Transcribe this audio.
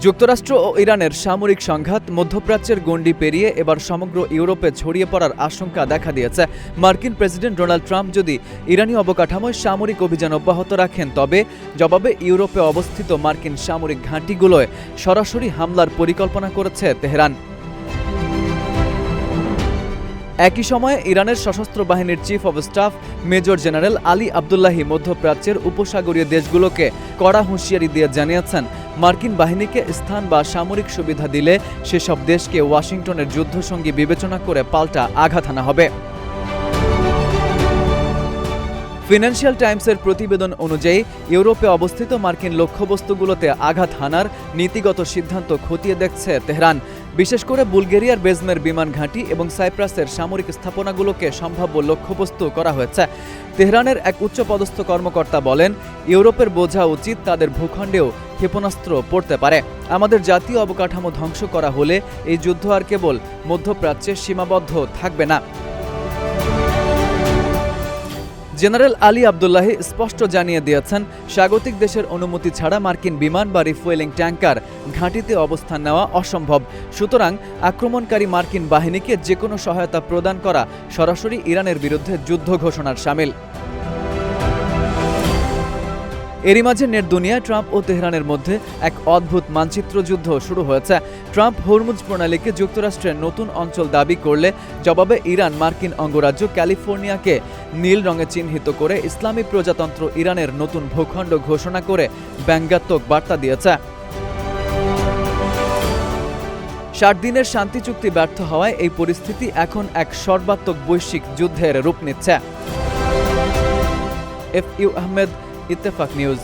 যুক্তরাষ্ট্র ও ইরানের সামরিক সংঘাত মধ্যপ্রাচ্যের গণ্ডি পেরিয়ে এবার সমগ্র ইউরোপে ছড়িয়ে পড়ার আশঙ্কা দেখা দিয়েছে। মার্কিন প্রেসিডেন্ট ডোনাল্ড ট্রাম্প যদি ইরানি অবকাঠামোয় সামরিক অভিযান অব্যাহত রাখেন, তবে জবাবে ইউরোপে অবস্থিত মার্কিন সামরিক ঘাঁটিগুলোয় সরাসরি হামলার পরিকল্পনা করেছে তেহরান। একই সময়ে ইরানের সশস্ত্র বাহিনীর chief of staff major general Ali Abdollahi মধ্যপ্রাচ্যের উপসাগরীয় দেশগুলোকে কড়া হুঁশিয়ারি দিয়ে জানিয়েছেন, মার্কিন বাহিনীকে স্থান বা সামরিক সুবিধা দিলে সেসব দেশকে ওয়াশিংটনের যুদ্ধসঙ্গী বিবেচনা করে পাল্টা আঘাত হানা হবে। ফিনান্সিয়াল টাইমসের প্রতিবেদন অনুযায়ী ইউরোপে অবস্থিত মার্কিন লক্ষ্যবস্তুগুলোতে আঘাত হানার নীতিগত সিদ্ধান্ত খতিয়ে দেখছে তেহরান। বিশেষ করে বুলগেরিয়ার বেজমের বিমান ঘাঁটি এবং সাইপ্রাসের সামরিক স্থাপনাগুলোকে সম্ভাব্য লক্ষ্যবস্তু করা হয়েছে। তেহরানের এক উচ্চপদস্থ কর্মকর্তা বলেন, ইউরোপের বোঝা উচিত তাদের ভূখণ্ডেও ক্ষেপণাস্ত্র পড়তে পারে। আমাদের জাতীয় অবকাঠামো ধ্বংস করা হলে এই যুদ্ধ আর কেবল মধ্যপ্রাচ্যে সীমাবদ্ধ থাকবে না। জেনারেল আলী আবদুল্লাহি স্পষ্ট জানিয়ে দিয়েছেন, স্বাগতিক দেশের অনুমতি ছাড়া মার্কিন বিমান বা রিফুয়েলিং ট্যাঙ্কার ঘাঁটিতে অবস্থান নেওয়া অসম্ভব। সুতরাং আক্রমণকারী মার্কিন বাহিনীকে যে কোনো সহায়তা প্রদান করা সরাসরি ইরানের বিরুদ্ধে যুদ্ধ ঘোষণার শামিল। এরই মাঝে নেট দুনিয়ায় ট্রাম্প ও তেহরানের মধ্যে এক অদ্ভুত মানচিত্র যুদ্ধ শুরু হয়েছে। ট্রাম্প হরমুজ প্রণালীকে যুক্তরাষ্ট্রের নতুন অঞ্চল দাবি করলে জবাবে ইরান মার্কিন অঙ্গরাজ্য ক্যালিফোর্নিয়াকে নীল রঙে চিহ্নিত করে ইসলামী প্রজাতন্ত্র ইরানের নতুন ভূখণ্ড ঘোষণা করে ব্যঙ্গাত্মক বার্তা দিয়েছে। 60 দিনের শান্তি চুক্তি ব্যর্থ হওয়ায় এই পরিস্থিতি এখন এক সর্বাত্মক বৈশ্বিক যুদ্ধের রূপ নিচ্ছে। FU Ahmed, Ittefaq news.